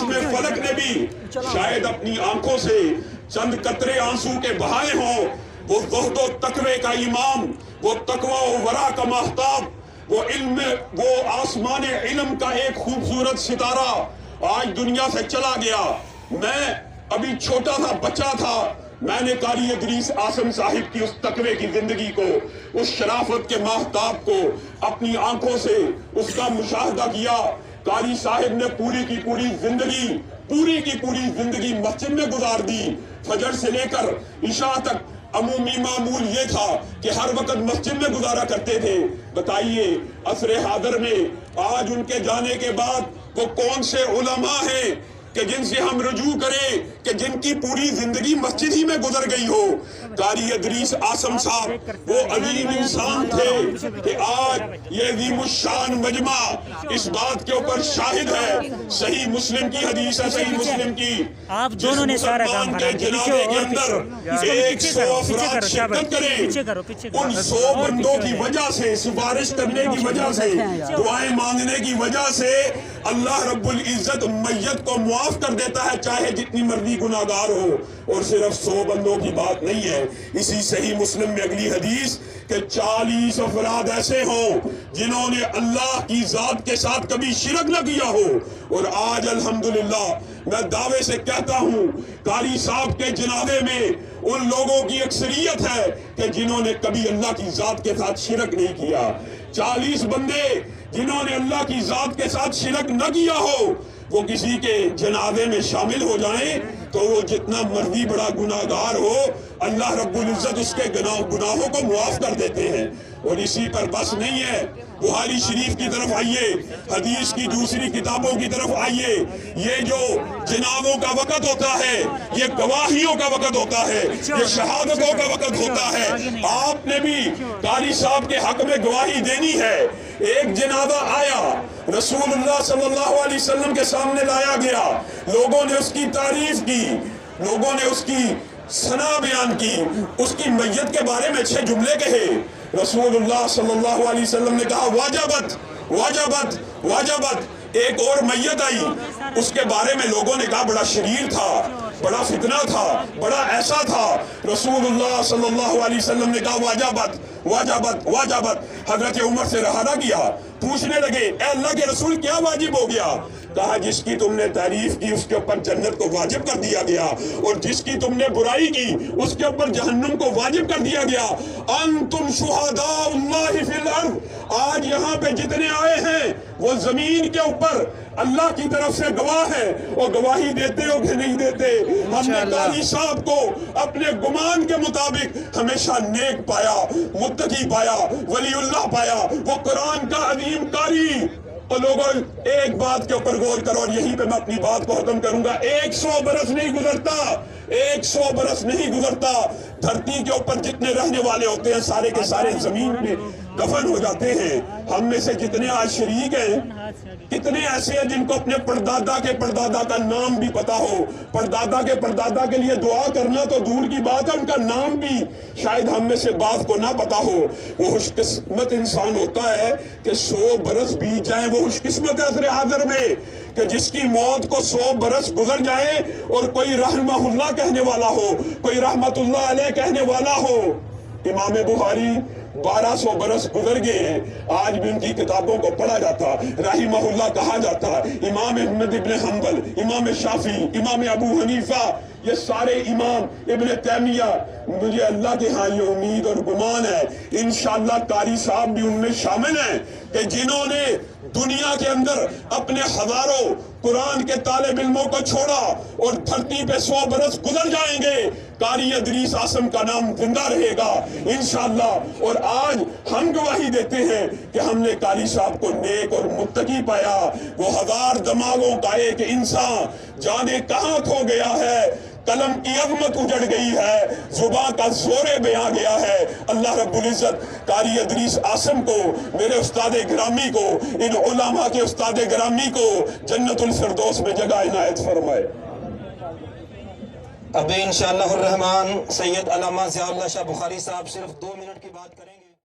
چشم فلک نے بھی شاید اپنی آنکھوں سے چند قطرے آنسو کے بہائے ہوں. وہ زہد و تقوی کا امام، وہ تقوی و ورع کا ماہتاب، وہ آسمان علم کا ایک خوبصورت ستارہ آج دنیا سے چلا گیا. میں ابھی چھوٹا سا بچہ تھا، میں نے قاری ادریس اعظم صاحب کی اس تقوی کی زندگی کو، اس شرافت کے ماہتاب کو اپنی آنکھوں سے اس کا مشاہدہ کیا. قاری صاحب نے پوری کی پوری زندگی مسجد میں گزار دی. فجر سے لے کر عشاء تک عمومی معمول یہ تھا کہ ہر وقت مسجد میں گزارا کرتے تھے. بتائیے عصر حاضر میں آج ان کے جانے کے بعد وہ کون سے علماء ہیں کہ جن سے ہم رجوع کریں کہ جن کی پوری زندگی مسجد ہی میں گزر گئی ہو. قاری ادریس اعظم صاحب وہ عظیم انسان تھے کہ آج یہ عظیم الشان مجمع اس بات کے اوپر شاہد ہے. صحیح مسلم کی حدیث ہے، صحیح مسلم کی، جس مسلمان کے جنازے کے اندر 100 افراد شرکت کریں، ان 100 بندوں کی وجہ سے، سفارش کرنے کی وجہ سے، دعائیں مانگنے کی وجہ سے اللہ رب العزت میت کو معاف کر دیتا ہے، چاہے جتنی مرضی گناہگار ہو. اور صرف 100 بندوں کی بات نہیں ہے. اسی صحیح مسلم میں اگلی حدیث کہ 40 افراد ایسے ہوں جنہوں نے اللہ کی ذات کے ساتھ کبھی شرک نہ کیا ہو. اور آج الحمدللہ میں دعوے سے کہتا ہوں قاری صاحب کے جنازے میں ان لوگوں کی اکثریت ہے کہ جنہوں نے کبھی اللہ کی ذات کے ساتھ شرک نہیں کیا. 40 بندے جنہوں نے اللہ کی ذات کے ساتھ شرک نہ کیا ہو، وہ کسی کے جنازے میں شامل ہو جائیں تو وہ جتنا مرضی بڑا گناہگار ہو، اللہ رب العزت اس کے گناہوں کو معاف کر دیتے ہیں. اور اسی پر بس نہیں ہے، بخاری شریف کی طرف آئیے، حدیث کی دوسری کتابوں کی طرف آئیے. یہ جو جنازوں کا وقت ہوتا ہے، یہ گواہیوں کا وقت ہوتا ہے، یہ شہادتوں کا وقت ہوتا ہے. آپ نے بھی قاری صاحب کے حق میں گواہی دینی ہے. ایک جنازہ آیا، رسول اللہ صلی اللہ علیہ وسلم کے سامنے لایا گیا، لوگوں نے اس کی تعریف کی، لوگوں نے اس کی ثنا بیان کی، اس کی میت کے بارے میں 6 جملے کہے. رسول اللہ صلی اللہ علیہ وسلم نے کہا واجبت واجبت واجبت. ایک اور میت آئی، اس کے بارے میں لوگوں نے کہا بڑا شریر تھا، بڑا فتنہ تھا، بڑا ایسا تھا. رسول اللہ صلی اللہ علیہ وسلم نے کہا واجبت واجبت واجبت. حضرت عمر سے رہا نہ کیا، پوچھنے لگے اے اللہ کے رسول کیا واجب ہو گیا؟ کہا جس کی تم نے تعریف کی اس کے اوپر جنت کو واجب کر دیا گیا، اور جس کی تم نے برائی کی اس کے اوپر جہنم کو واجب کر دیا گیا. انتم شہداء اللہ فی الارض. آج یہاں پہ جتنے آئے ہیں وہ زمین کے اوپر اللہ کی طرف سے گواہ ہیں، اور گواہی دیتے ہو کہ نہیں دیتے؟ ہم نے قاری صاحب کو اپنے گمان کے مطابق ہمیشہ نیک پایا، متقی پایا، ولی اللہ پایا، وہ قرآن کا عظیم قاری. اور لوگوں ایک بات کے اوپر غور کرو، اور یہیں پہ میں اپنی بات کو ختم کروں گا. 100 برس نہیں گزرتا، 100 برس نہیں گزرتا، دھرتی کے اوپر جتنے رہنے والے ہوتے ہیں سارے کے سارے زمین میں دفن ہو جاتے ہیں. ہم میں سے جتنے آج شریک ہیں، کتنے ایسے ہیں جن کو اپنے پردادا کے پردادا کا نام بھی پتا ہو. پردادا کے پردادا کے لیے دعا کرنا تو دور کی بات ہے، ان کا نام بھی شاید ہم میں سے بعض کو نہ پتا ہو. وہ خوش قسمت انسان ہوتا ہے کہ 100 برس بیت جائیں. وہ خوش قسمت ہے عصر حاضر میں کہ جس کی موت کو 100 برس گزر جائے اور کوئی رحمہ اللہ کہنے والا ہو، کوئی رحمت اللہ علیہ کہنے والا ہو. امام بخاری 1200 برس گزر گئے ہیں، آج بھی ان کی کتابوں کو پڑھا جاتا، رحمہ اللہ کہا جاتا. امام احمد ابن حنبل، امام شافعی، امام ابو حنیفہ، یہ سارے امام، ابن تیمیہ. مجھے اللہ کے ہاں یہ امید اور گمان ہے انشاءاللہ قاری صاحب بھی ان میں شامل ہیں کہ جنہوں نے دنیا کے اندر اپنے ہزاروں قرآن کے طالب علموں کو چھوڑا، اور دھرتی پہ 100 برس گزر جائیں گے، قاری ادریس اعظم کا نام زندہ رہے گا انشاءاللہ. اور آج ہم گواہی دیتے ہیں کہ ہم نے قاری صاحب کو نیک اور متقی پایا. وہ 1000 دماغوں کا ایک انسان جانے کہاں کھو گیا ہے، قلم کی عظمت اجڑ گئی ہے، زبان کا زور بیان گیا ہے. اللہ رب العزت قاری ادریس اعظم کو، میرے استاد گرامی کو، ان علماء کے استاد گرامی کو جنت الفردوس میں جگہ عنایت فرمائے. اب انشاءاللہ الرحمن سید علامہ ضیاء اللہ شاہ بخاری صاحب صرف 2 منٹ کی بات کریں گے.